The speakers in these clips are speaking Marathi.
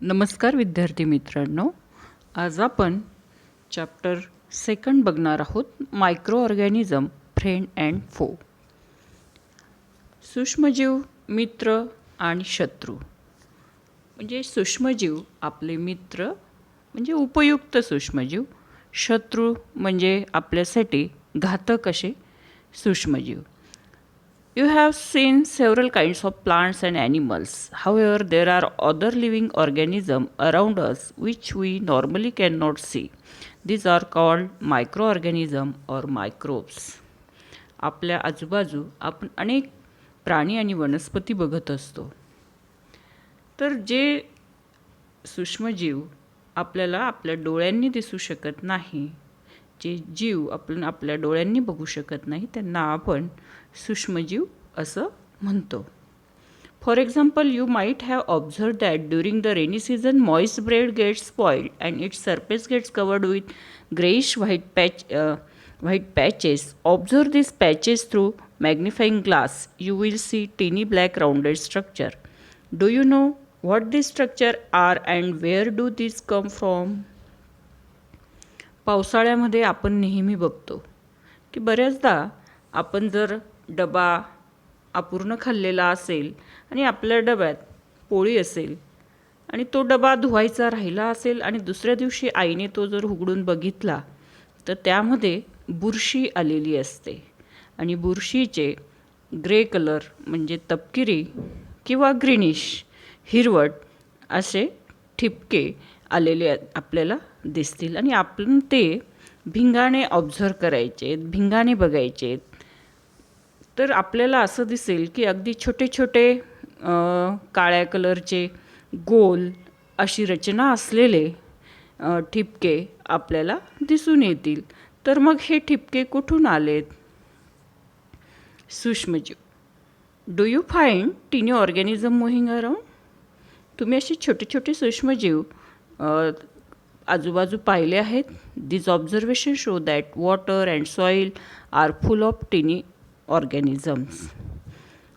नमस्कार विद्यार्थी मित्रांनो, आज आपण चॅप्टर 2 बघणार आहोत. मायक्रो ऑर्गॅनिझम फ्रेंड अँड फो. सूक्ष्मजीव, मित्र आणि शत्रू. म्हणजे सूक्ष्मजीव आपले मित्र म्हणजे उपयुक्त सूक्ष्मजीव, शत्रू म्हणजे आपल्यासाठी घातक असे सूक्ष्मजीव. You have seen several kinds of plants and animals. However, there are other living organisms around us which we normally cannot see. These are called microorganisms or microbes. आपल्या आजूबाजू आपण अनेक प्राणी आणि वनस्पती बघत असतो. तर जे सूक्ष्मजीव आपल्याला आपल्या डोळ्यांनी दिसू शकत नाही, जे जीव आपण आपल्या डोळ्यांनी बघू शकत नाही, त्यांना आपण सूक्ष्मजीव असं म्हणतो. For example, you might have observe that during the rainy season moist bread gets spoiled and its surface gets covered with greyish white patches. Observe this patches through magnifying glass. You will see tiny black rounded structure. Do you know what this structure are and where do this come from? पावसाळ्यामध्ये आपण नेहमी बघतो की बऱ्याचदा आपण जर डबा अपूर्ण खाल्लेला असेल आणि आपल्या डब्यात पोळी असेल आणि तो डबा धुवायचा राहिला असेल आणि दुसऱ्या दिवशी आईने तो जर उघडून बघितला तर त्यामध्ये बुरशी आलेली असते आणि बुरशीचे ग्रे कलर म्हणजे तपकिरी किंवा ग्रीनिश हिरवट असे ठिपके आलेले आपल्याला दिसतील आणि आपण ते भिंगाने ऑब्झर्व करायचे, भिंगाने बघायचे. तर आपल्याला असं दिसेल की अगदी छोटे छोटे काळ्या कलरचे गोल अशी रचना असलेले ठिपके आपल्याला दिसून येतील. तर मग हे ठिपके कुठून आलेत? सूक्ष्मजीव. Do you find tiny organism moving around? तुम्ही असे छोटे छोटे सूक्ष्मजीव आजूबाजू पाहिले आहेत? This observation show that water and soil are full of tiny organisms,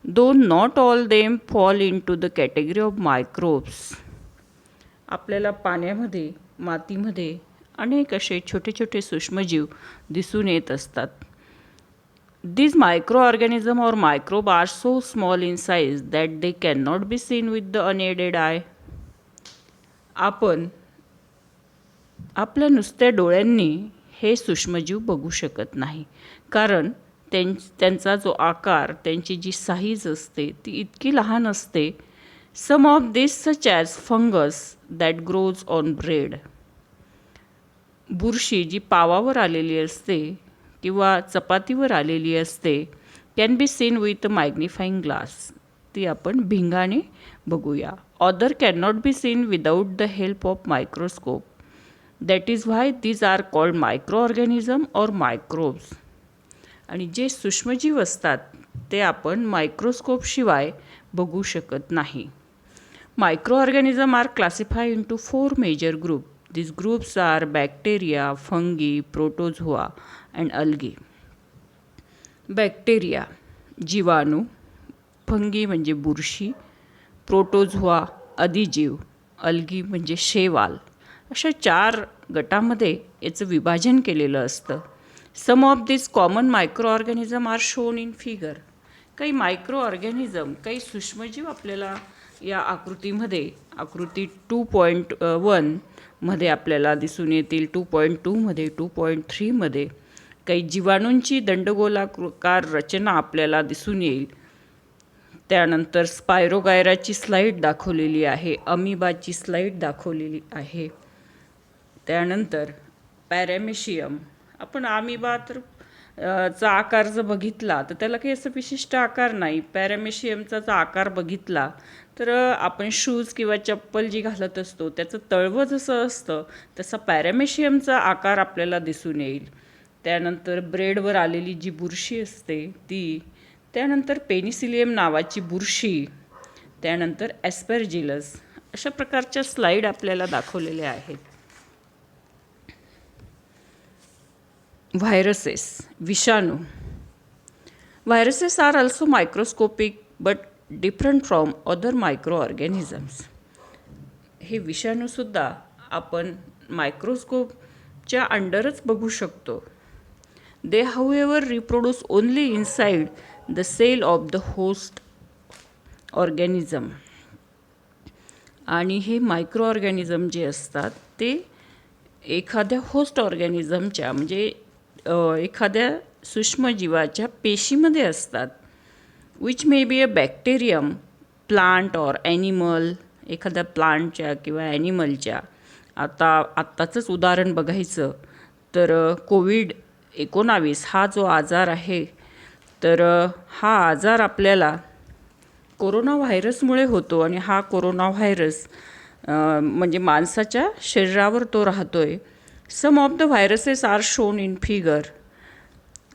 though not all them fall into the category of microbes. आपल्याला पाण्यामध्ये, मातीमध्ये अनेक असे छोटे छोटे सूक्ष्मजीव दिसून येत असतात. These microorganisms or microbes are so small in size that they cannot be seen with the unaided eye. आपण आपल्या नुसत्या डोळ्यांनी हे सूक्ष्मजीव बघू शकत नाही, कारण त्यांचा जो आकार, त्यांची जी साईज असते ती इतकी लहान असते. Some of this such as fungus that grows on bread. बुरशी जी पावावर आलेली असते किंवा चपातीवर आलेली असते, can be seen with magnifying glass. ती आपण भिंगाने बघूया. Other can not be seen without the help of microscope. That is why these are called micro organism or microbes. आणि जे सूक्ष्मजीव असतात ते आपण मायक्रोस्कोपशिवाय बघू शकत नाही. Micro organism are classify into 4 major group. This groups are bacteria, fungi, protozoa and algae. Bacteria जीवाणू, फंगी म्हणजे बुरशी, प्रोटोझोआ अधिजीव, अल्गी म्हणजे शैवाल, अशा 4 गटामध्ये याचं विभाजन केलेलं असतं. Some of this common micro organism are shown in figure. काही मायक्रो ऑर्गॅनिझम, काही सूक्ष्मजीव आपल्याला या आकृतीमध्ये, आकृती 2.1 मध्ये आपल्याला दिसून येतील, 2.2 मध्ये, 2.3 मध्ये काही जीवाणूंची दंडगोलाकार रचना आपल्याला दिसून येईल. त्यानंतर स्पायरोगायराची स्लाईड दाखवलेली आहे, अमिबाची स्लाईड दाखवलेली आहे. त्यानंतर पॅरामेशियम. आपण अमिबा तर चा आकार जर बघितला तर त्याला काही असं विशिष्ट आकार नाही. पॅरामेशियमचा जर आकार बघितला तर आपण शूज किंवा चप्पल जी घालत असतो त्याचं तळवं जसं असतं तसा पॅरामेशियमचा आकार आपल्याला दिसून येईल. त्यानंतर ब्रेडवर आलेली जी बुरशी असते ती, त्यानंतर पेनिसिलियम नावाची बुरशी, त्यानंतर ॲस्परजिलस, अशा प्रकारच्या स्लाईड आपल्याला दाखवलेल्या आहेत. व्हायरसेस, विषाणू. Viruses are also microscopic but different from other micro organisms. हे विषाणूसुद्धा आपण मायक्रोस्कोपच्या अंडरच बघू शकतो. They however reproduce only inside the cell of the host organism. आणि हे मायक्रो ऑर्गॅनिझम जे असतात ते एखाद्या होस्ट ऑर्गॅनिझमच्या म्हणजे एखाद्या सूक्ष्मजीवाच्या पेशीमध्ये असतात. Which may be a bacterium, plant or animal, एखाद्या प्लांटच्या किंवा ॲनिमलच्या. आत्ताचंच उदाहरण बघायचं तर COVID-19 हा जो आजार आहे तर हा आजार आपल्याला कोरोना व्हायरसमुळे होतो आणि हा कोरोना व्हायरस म्हणजे माणसाच्या शरीरावर तो राहतो आहे. Some of the viruses are shown in figure.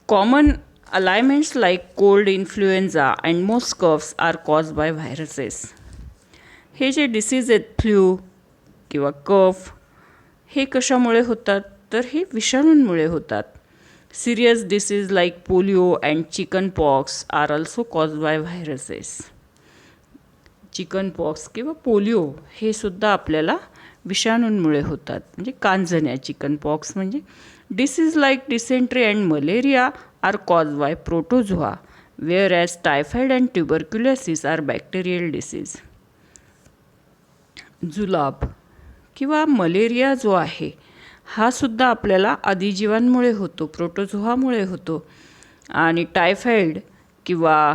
Common alignments like cold, influenza and most coughs are cause by viruses. हे जे डिसीज आहेत फ्ल्यू किंवा कफ हे कशामुळे होतात तर हे विषाणूंमुळे होतात. Serious disease like polio and chicken pox are also cause by viruses. Chicken pox किंवा पोलिओ हे सुद्धा आपल्याला विषाणूंमुळे होतात. म्हणजे कांजण्या, चिकन पॉक्स म्हणजे. Disease like dysentery and malaria are cause by protozoa, whereas typhoid and tuberculosis are bacterial disease. जुलाब किंवा मलेरिया जो आहे हा सुद्धा आपल्याला आदिजीवांमुळे होतो, प्रोटोझोआमुळे होतो. आणि टायफॉइड किंवा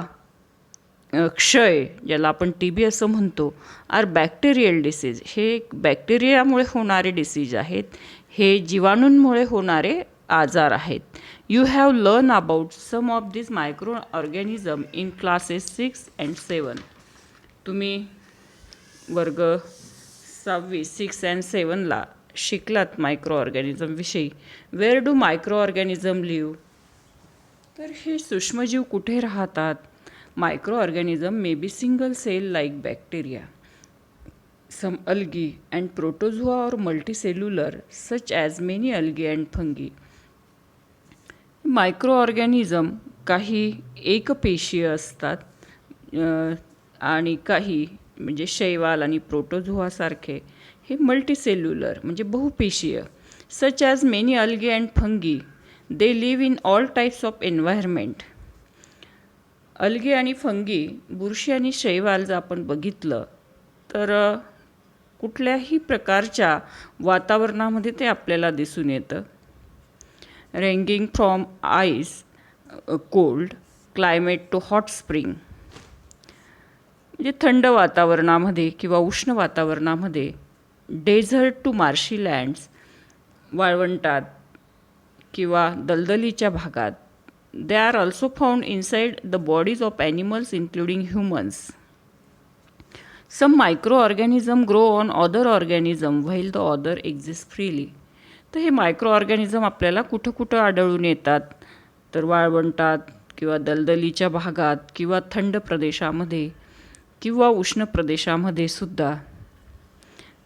क्षय ज्याला आपण TB असं म्हणतो आर बॅक्टेरियल डिसीज. हे बॅक्टेरियामुळे होणारे डिसीज आहेत, हे जीवाणूंमुळे होणारे आजार आहेत. You have learn about some of this microorganism in classes 6 and 7. तुम्ही वर्ग 6, 6 and 7ला शिकलात मायक्रो ऑर्गॅनिझमविषयी. Where do micro organism live. तर हे सूक्ष्मजीव कुठे राहतात. Micro organism may be single cell like bacteria, some algae and protozoa और multicellular such as many algae and fungi. Micro organism काही एकपेशीय असतात आणि काही म्हणजे शैवाल आणि प्रोटोझोआसारखे हे मल्टीसेल्युलर म्हणजे बहुपेशीय. Such as many algae and fungi they live in all types of environment. Algae आणि फंगी, बुरशी आणि शैवाल जर आपण बघितलं तर कुठल्याही प्रकारच्या वातावरणामध्ये ते आपल्याला दिसून येतं. Ranging from ice cold climate to hot spring. म्हणजे थंड वातावरणामध्ये किंवा उष्ण वातावरणामध्ये, डेझर्ट टू मार्शी लँड्स, वाळवंटात किंवा दलदलीच्या भागात. They are also found inside the bodies of animals including humans. Some microorganism grow on other organism while the other exist freely. तर हे मायक्रो ऑर्गॅनिझम आपल्याला कुठं कुठं आढळून येतात तर वाळवंटात किंवा दलदलीच्या भागात किंवा थंड प्रदेशामध्ये किंवा उष्ण प्रदेशामध्ये सुद्धा.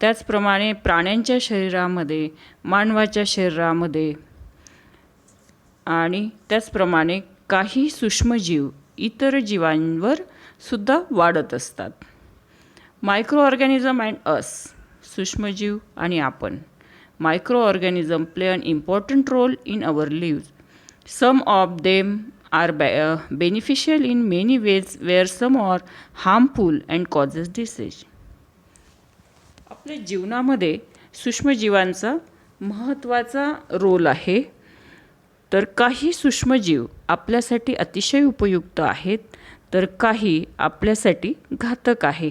त्याचप्रमाणे प्राण्यांच्या शरीरामध्ये, मानवाच्या शरीरामध्ये आणि त्याचप्रमाणे काही सूक्ष्मजीव इतर जीवांवर सुद्धा वाढत असतात. मायक्रो ऑर्गॅनिझम अँड अस, सूक्ष्मजीव आणि आपण. Microorganism play an important role in our lives. Some of them are beneficial in many ways where some are harmful and causes disease. आपल्या जीवनामध्ये सूक्ष्मजीवांचा महत्त्वाचा रोल आहे. तर काही सूक्ष्मजीव आपल्यासाठी अतिशय उपयुक्त आहेत तर काही आपल्यासाठी घातक आहे,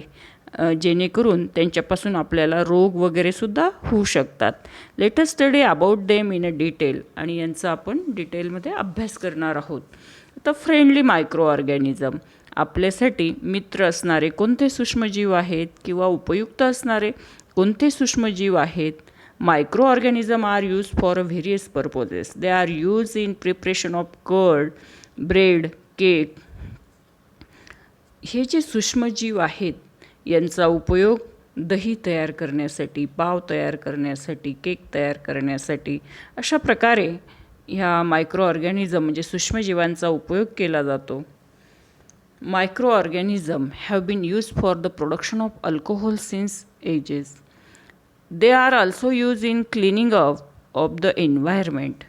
जेणेकरून त्यांच्यापासून आपल्याला रोग वगैरे सुद्धा होऊ शकतात. Let us study about them in a detail. आणि यांचा आपण डिटेलमध्ये अभ्यास करणार आहोत. आता फ्रेंडली मायक्रो ऑर्गॅनिझम, आपल्यासाठी मित्र असणारे कोणते सूक्ष्मजीव आहेत किंवा उपयुक्त असणारे कोणते सूक्ष्मजीव आहेत. Microorganisms are used for various purposes. They are used in preparation of curd, bread, cake. हे जे सूक्ष्मजीव आहेत यांचा उपयोग दही तयार करण्यासाठी, पाव तयार करण्यासाठी, केक तयार करण्यासाठी अशा प्रकारे ह्या मायक्रो ऑर्गॅनिझम म्हणजे सूक्ष्मजीवांचा उपयोग केला जातो. Microorganism have been used for the production of alcohol since ages. They are also use in cleaning of the environment.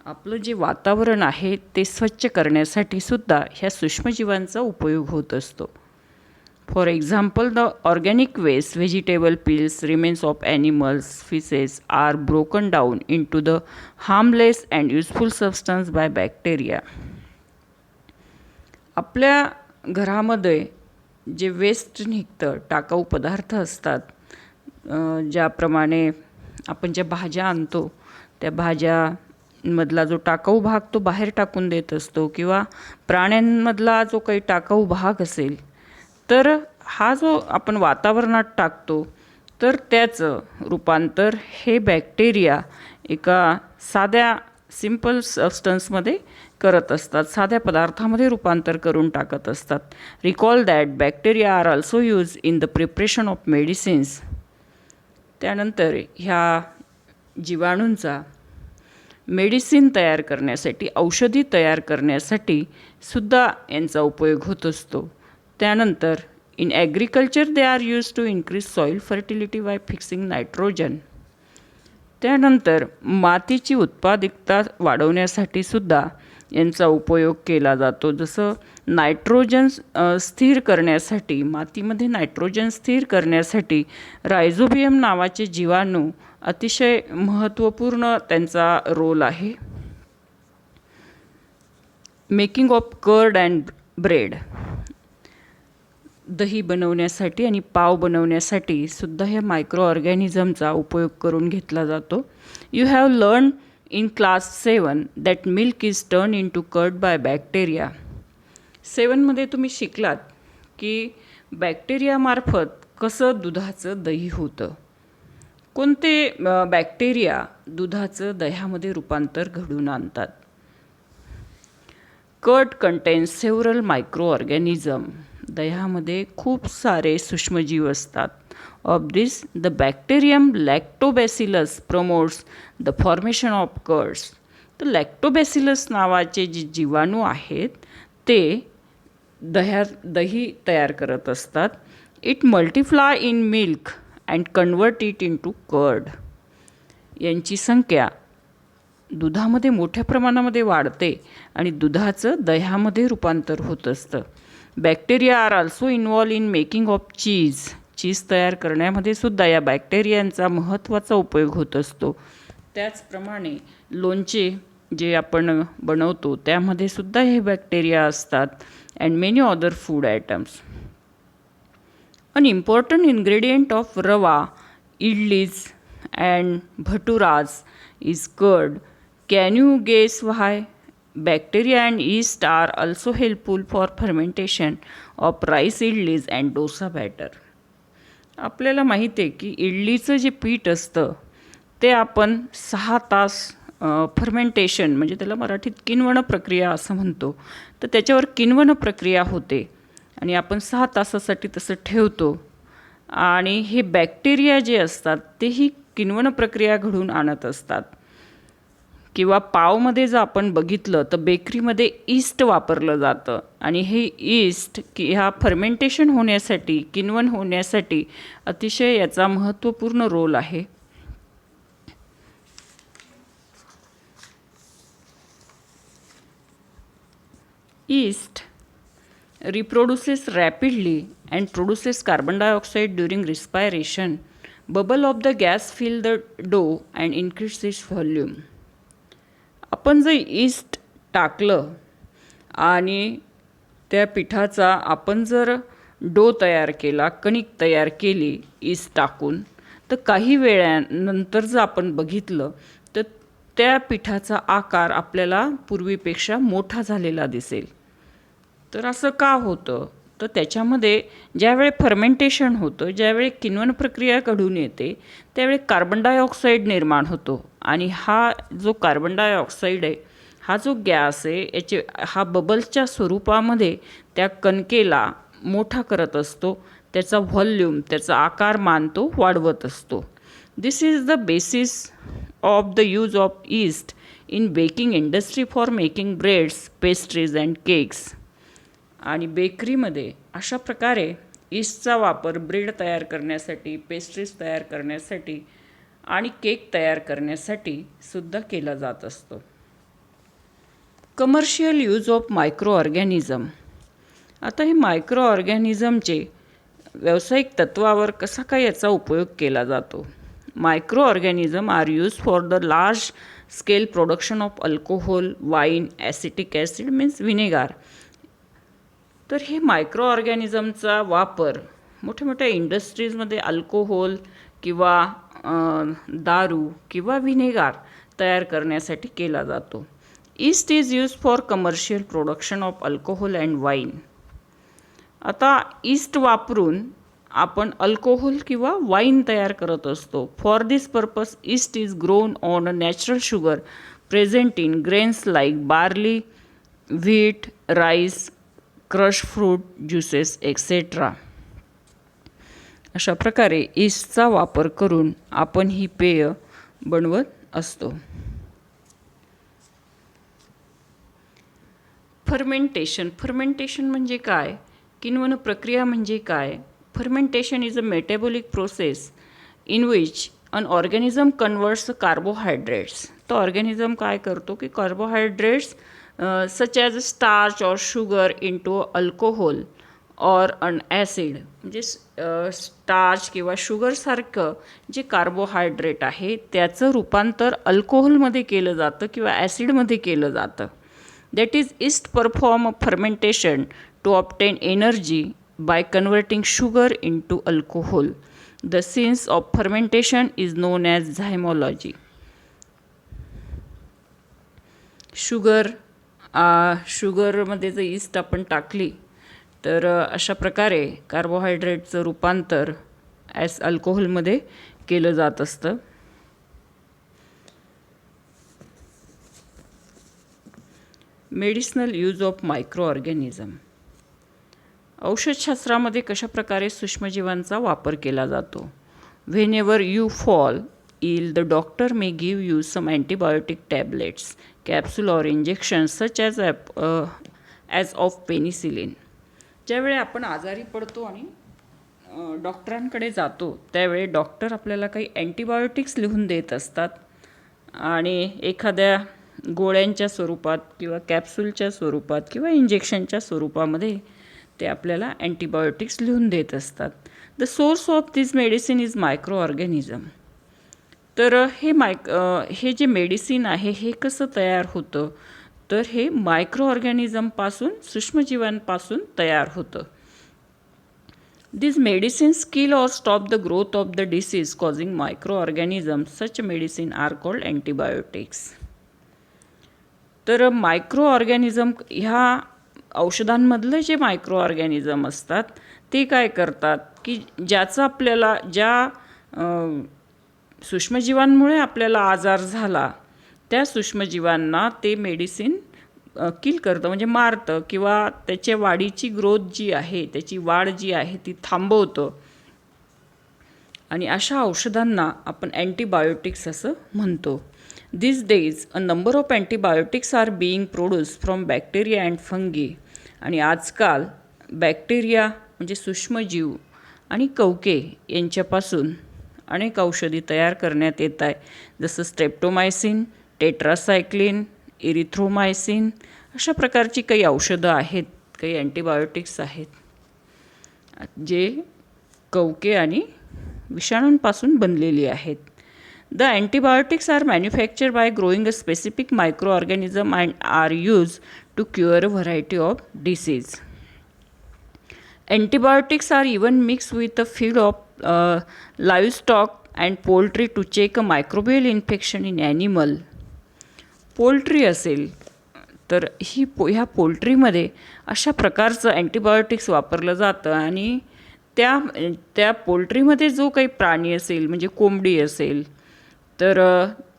आपलं जे वातावरण आहे ते स्वच्छ करण्यासाठी सुद्धा ह्या सूक्ष्मजीवांचा उपयोग होत असतो. For example, the organic waste, vegetable peels, remains of animals, faeces are broken down into the harmless and useful substance by bacteria. आपल्या घरामध्ये जे वेस्ट निघतं, टाकाऊ पदार्थ असतात, ज्याप्रमाणे आपण ज्या भाज्या आणतो त्या भाज्यामधला जो टाकाऊ भाग तो बाहेर टाकून देत असतो, किंवा प्राण्यांमधला जो काही टाकाऊ भाग असेल तर हा जो आपण वातावरणात टाकतो तर त्याचं रूपांतर हे बॅक्टेरिया एका साध्या सिम्पल सबस्टन्समध्ये करत असतात, साध्या पदार्थामध्ये रूपांतर करून टाकत असतात. Recall that bacteria are also use in the preparation of medicines. त्यानंतर ह्या जीवाणूंचा मेडिसिन तयार करण्यासाठी, औषधी तयार करण्यासाठी सुद्धा यांचा उपयोग होत असतो. त्यानंतर in agriculture they are use to increase soil fertility by fixing nitrogen. त्यानंतर मातीची उत्पादकता वाढवण्यासाठी सुद्धा यांचा उपयोग केला जातो. जसं नायट्रोजन स्थिर करण्यासाठी, मातीमध्ये नायट्रोजन स्थिर करण्यासाठी रायझोबियम नावाचे जीवाणू अतिशय महत्त्वपूर्ण त्यांचा रोल आहे. Making of curd and bread, दही बनवण्यासाठी आणि पाव बनवण्यासाठी सुद्धा ह्या मायक्रो ऑर्गॅनिझमचा उपयोग करून घेतला जातो. You have learn in class 7 that milk is turn into curd by bacteria. 7मध्ये तुम्ही शिकलात की बॅक्टेरियामार्फत कसं दुधाचं दही होतं. कोणते बॅक्टेरिया दुधाचं दह्यामध्ये रूपांतर घडवून आणतात. Curd contains several micro organism. दह्यामध्ये खूप सारे सूक्ष्मजीव असतात. Of this the bacterium lactobacillus promotes the formation of curds. तर लॅक्टोबॅसिलस नावाचे जे जीवाणू आहेत ते दही तयार करत असतात. It multiply in milk and convert it into curd. यांची संख्या दुधामध्ये मोठ्या प्रमाणामध्ये वाढते आणि दुधाचं दह्यामध्ये रूपांतर होत असतं. Bacteria are also involve in making of cheese. Cheese तयार करण्यामध्ये सुद्धा या बॅक्टेरियांचा महत्त्वाचा उपयोग होत असतो. त्याचप्रमाणे लोणचे जे आपण बनवतो त्यामध्ये सुद्धा हे बॅक्टेरिया असतात. And many other food items. An important ingredient of rava, idlis and bhaturas is curd. Can you guess why? Bacteria and yeast are also helpful for fermentation of rice idlis and dosa batter. आपल्याला माहिती आहे की इडलीचं जे पीठ असतं ते आपण 6 तास फर्मेंटेशन, म्हणजे त्याला मराठीत किण्वन प्रक्रिया असं म्हणतो, तर त्याच्यावर किण्वन प्रक्रिया होते आणि आपण 6 तासासाठी तसं ठेवतो. आणि हे बॅक्टेरिया जे असतात तेही किण्वन प्रक्रिया घडून आणत असतात. किंवा पावमध्ये जर आपण बघितलं तर बेकरीमध्ये ईस्ट वापरलं जातं आणि हे ईस्ट ह्या फर्मेंटेशन होण्यासाठी, किण्वन होण्यासाठी अतिशय याचा महत्त्वपूर्ण रोल आहे. East reproduces rapidly and produces carbon dioxide during respiration. Bubble of the gas fill the dough and increase its volume. आपण जर ईस्ट टाकलं आणि त्या पिठाचा आपण जर डो तयार केला, कणिक तयार केली ईस्ट टाकून, तर काही वेळानंतर जर आपण बघितलं तर त्या पिठाचा आकार आपल्याला पूर्वीपेक्षा मोठा झालेला दिसेल. तर असं का होतं? तर त्याच्यामध्ये ज्यावेळी फर्मेंटेशन होतं, ज्यावेळी किण्वन प्रक्रिया घडून येते, त्यावेळी कार्बन डायऑक्साईड निर्माण होतो आणि हा जो कार्बन डायऑक्साईड आहे, हा जो गॅस आहे, हा बबल्सच्या स्वरूपामध्ये त्या कणकेला मोठा करत असतो. त्याचा व्हॉल्यूम, त्याचा आकारमान तो वाढवत असतो. This is the basis of the use of yeast in baking industry for making breads, pastries and cakes. आणि बेकरीमध्ये अशा प्रकारे ईस्टचा वापर ब्रेड तयार करण्यासाठी, पेस्ट्रीज तयार करण्यासाठी आणि केक तयार करण्यासाठी सुद्धा केला जात असतो. Commercial use of micro organism. आता हे मायक्रो ऑर्गॅनिझमचे व्यावसायिक तत्वावर कसा काय याचा उपयोग केला जातो. Micro organism are use for the large scale production of alcohol, wine, acetic acid means vinegar. तर हे मायक्रो ऑर्गॅनिझमचा वापर मोठ्या मोठ्या इंडस्ट्रीजमध्ये अल्कोहोल किंवा दारू किंवा विनेगार तयार करण्यासाठी केला जातो. East is use for commercial production of alcohol and wine. आता ईस्ट वापरून आपण अल्कोहोल किंवा वाईन तयार करत असतो. For this purpose east is grown on a natural sugar present in grains like barley, wheat, rice, crush fruit juices etcetera. अशा प्रकारे ईस्टचा वापर करून आपण ही पेय बनवत असतो. फर्मेंटेशन. फर्मेंटेशन म्हणजे काय? किण्वन प्रक्रिया म्हणजे काय? Fermentation is a metabolic process in which an organism converts carbohydrates. तो ऑर्गॅनिझम काय करतो की carbohydrates such as starch or sugar into alcohol or an acid. म्हणजे स्टार्च किंवा शुगरसारखं जे कार्बोहायड्रेट आहे त्याचं रूपांतर अल्कोहोलमध्ये केलं जातं किंवा ॲसिडमध्ये केलं जातं. That is yeast perform fermentation to obtain energy by converting sugar into alcohol. The science of fermentation is known as zymology. शुगरमध्ये जर ईस्ट आपण टाकली तर अशा प्रकारे कार्बोहायड्रेटचं रूपांतर अल्कोहोलमध्ये केलं जात असतं. Medicinal use of micro organism. औषधशास्त्रामध्ये कशाप्रकारे सूक्ष्मजीवांचा वापर केला जातो. Whenever you fall ill the doctor may give you some antibiotic tablets, capsule or injection such as of penicillin. ज्यावेळी आपण आजारी पडतो आणि डॉक्टरांकडे जातो त्यावेळी डॉक्टर आपल्याला काही अँटीबायोटिक्स लिहून देत असतात आणि एखाद्या गोळ्यांच्या स्वरूपात किंवा कॅप्सूलच्या स्वरूपात किंवा इंजेक्शनच्या स्वरूपामध्ये ते आपल्याला अँटीबायोटिक्स लिहून देत असतात. The source of this medicine is micro organism. तर हे जे मेडिसिन आहे हे कसं तयार होतं तर हे मायक्रो ऑर्गॅनिझमपासून, सूक्ष्मजीवांपासून तयार होतं. This medicines kill or stop the growth of the disease causing micro organism. Such medicine are called antibiotics. तर मायक्रो ऑर्गॅनिझम ह्या औषधांमधले जे मायक्रो ऑर्गॅनिझम असतात ते काय करतात की ज्याचा आपल्याला सूक्ष्मजीवांमुळे आपल्याला आजार झाला त्या सूक्ष्मजीवांना ते मेडिसिन किल करतं म्हणजे मारतं किंवा त्याच्या वाढीची ग्रोथ जी आहे, त्याची वाढ जी आहे ती थांबवतं. आणि अशा औषधांना आपण अँटीबायोटिक्स असं म्हणतो. These days, a number of antibiotics are being produced from bacteria and fungi. आणि आजकाल बॅक्टेरिया म्हणजे सूक्ष्मजीव आणि कवके यांच्यापासून अनेक औषधी तयार करण्यात येत आहे. जसं स्ट्रेप्टोमायसिन, टेट्रासायक्लिन, इरिथ्रोमायसिन अशा प्रकारची काही औषधं आहेत, काही अँटीबायोटिक्स आहेत जे कवके आणि विषाणूंपासून बनलेली आहेत. The antibiotics are manufactured by growing a specific microorganism and are used to cure a variety of disease. Antibiotics are even mixed with the feed of livestock and poultry to check a microbial infection in animal. Poultry असेल तर ह्या पोल्ट्रीमध्ये अशा प्रकारचं अँटीबायोटिक्स वापरलं जातं आणि त्या पोल्ट्रीमध्ये जो काही प्राणी असेल म्हणजे कोंबडी असेल तर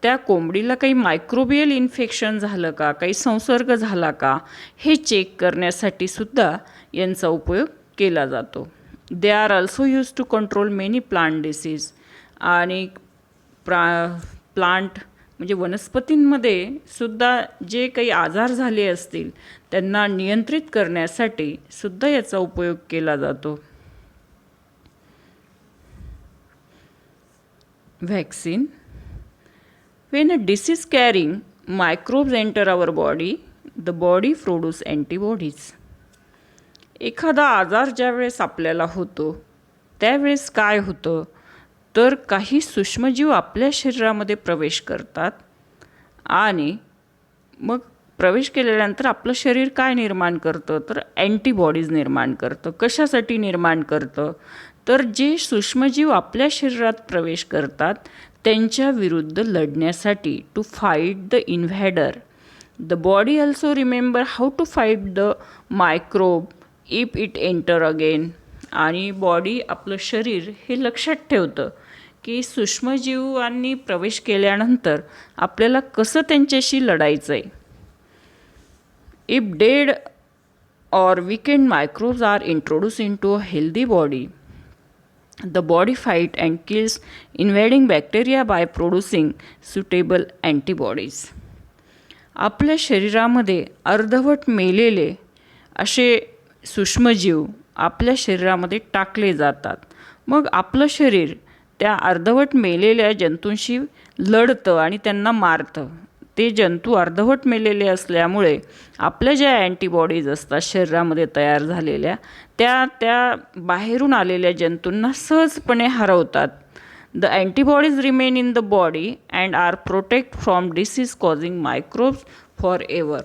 त्या कोंबडीला काही मायक्रोबियल इन्फेक्शन झालं का, काही संसर्ग झाला का हे चेक करण्यासाठी सुद्धा यांचा उपयोग केला जातो. They are also use to control many plant disease. आणि प्लांट म्हणजे वनस्पतींमध्ये सुद्धा जे काही आजार झाले असतील त्यांना नियंत्रित करण्यासाठी सुद्धा याचा उपयोग केला जातो. Vaccine. When a disease carrying microbes enter our body, the body produces antibodies. एखादा आजार ज्यावेळेस आपल्याला होतो त्यावेळेस काय होतं तर काही सूक्ष्मजीव आपल्या शरीरामध्ये प्रवेश करतात आणि मग प्रवेश केल्यानंतर आपलं शरीर काय निर्माण करतं तर अँटीबॉडीज निर्माण करतं. कशासाठी निर्माण करतं तर जे सूक्ष्मजीव आपल्या शरीरात प्रवेश करतात त्यांच्या विरुद्ध लढण्यासाठी, to fight the invader. The body also remember how to fight the microbe if it enter again. आणि बॉडी, आपलं शरीर हे लक्षात ठेवतं की सूक्ष्मजीवांनी प्रवेश केल्यानंतर आपल्याला कसं त्यांच्याशी लढायचं आहे. If dead or weakened microbes are introduced into a healthy body, the body fight and kills invading bacteria by producing suitable antibodies. आपल्या शरीरामध्ये अर्धवट मेलेले असे सूक्ष्मजीव आपल्या शरीरामध्ये टाकले जातात. मग आपलं शरीर त्या अर्धवट मेलेल्या जंतूंशी लढतं आणि त्यांना मारतं. ते जंतू अर्धवट मेलेले असल्यामुळे आपल्या ज्या अँटीबॉडीज असतात शरीरामध्ये तयार झालेल्या त्या बाहेरून आलेल्या जंतूंना सहजपणे हरवतात. The antibodies remain in the body and are protect from disease causing microbes forever.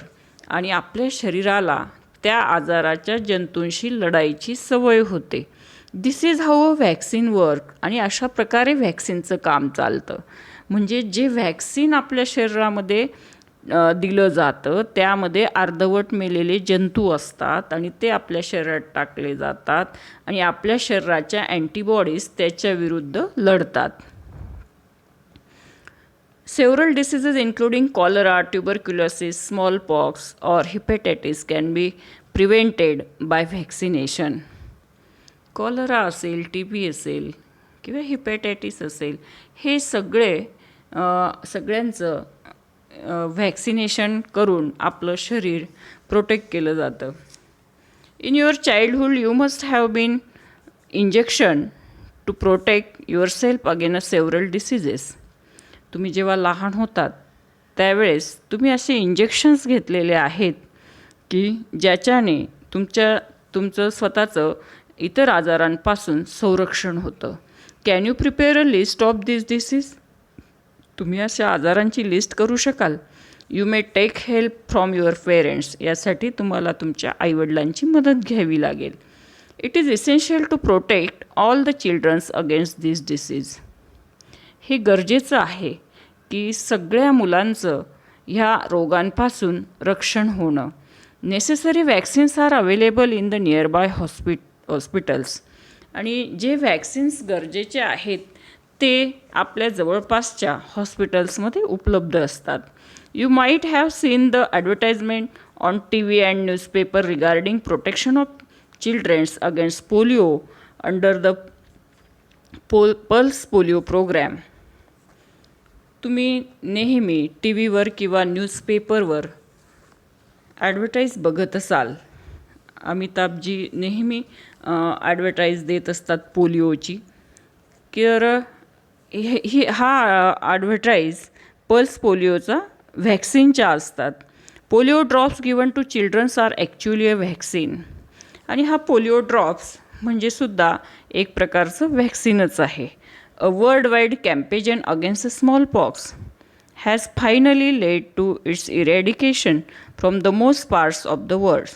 आणि आपल्या शरीराला त्या आजाराच्या जंतूंशी लढायची सवय होते. This is how a vaccine work. आणि अशा प्रकारे व्हॅक्सिनचं काम चालतं. म्हणजे जे व्हॅक्सिन आपल्या शरीरामध्ये दिलं जातं त्यामध्ये अर्धवट मेलेले जंतू असतात आणि ते आपल्या शरीरात टाकले जातात आणि आपल्या शरीराच्या अँटीबॉडीज त्याच्याविरुद्ध लढतात. Several diseases including cholera, tuberculosis, smallpox or hepatitis can be prevented by vaccination. Cholera असेल, TB असेल किंवा हिपॅटायटिस असेल, हे सगळ्यांचं व्हॅक्सिनेशन करून आपलं शरीर प्रोटेक्ट केलं जातं. In your childhood you must have been injection to protect yourself against several diseases. तुम्ही जेव्हा लहान होतात त्यावेळेस तुम्ही असे इंजेक्शन्स घेतलेले आहेत की ज्याच्याने तुमचं स्वतःचं इतर आजारांपासून संरक्षण होतं. Can you prepare a list of this disease. तुम्ही अशा आजारांची लिस्ट करू शकाल. You may take help from your parents. यासाठी तुम्हाला तुमच्या आईवडिलांची मदत घ्यावी लागेल. It is essential to protect all the childrens against this disease. हे गरजेचं आहे की सगळ्या मुलांचं ह्या रोगांपासून रक्षण होणं. Necessary vaccines are available in the nearby hospitals. आणि जे वॅक्सिन्स गरजेचे आहेत ते आपल्या जवळपासच्या हॉस्पिटल्समध्ये उपलब्ध असतात. You might have seen the advertisement on TV and newspaper regarding protection of childrens against polio under the pulse polio programme. तुम्ही नेहमी TV वर किंवा न्यूजपेपरवर ॲडव्हर्टाईज बघत असाल. अमिताभजी नेहमी ॲडव्हर्टाईज देत असतात पोलिओची. तर हा ॲडव्हर्टाईज पल्स पोलिओचा व्हॅक्सिनच्या असतात. Polio drops given to childrens are actually a vaccine. आणि हा पोलिओ ड्रॉप्स म्हणजे सुद्धा एक प्रकारचं व्हॅक्सिनच आहे. A world wide campaign against small pox has finally led to its eradication from the most parts of the world.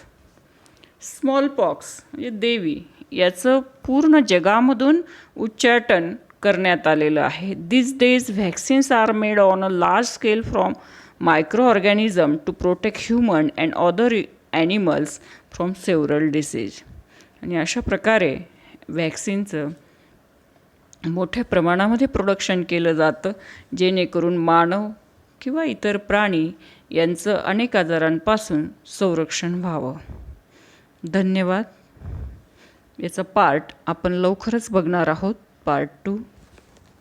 Small pox म्हणजे देवी याचं पूर्ण जगामधून उच्चाटन करण्यात आलेलं आहे. This days vaccines are made on a large scale from micro organism to protect human and other animals from several disease. आणि अशा प्रकारे व्हॅक्सिनचं मोठ्या प्रमाणामध्ये प्रोडक्शन केलं जातं जेणेकरून मानव किंवा इतर प्राणी यांचं अनेक आजारांपासून संरक्षण व्हावं. धन्यवाद. याचा पार्ट आपण लवकरच बघणार आहोत, पार्ट 2.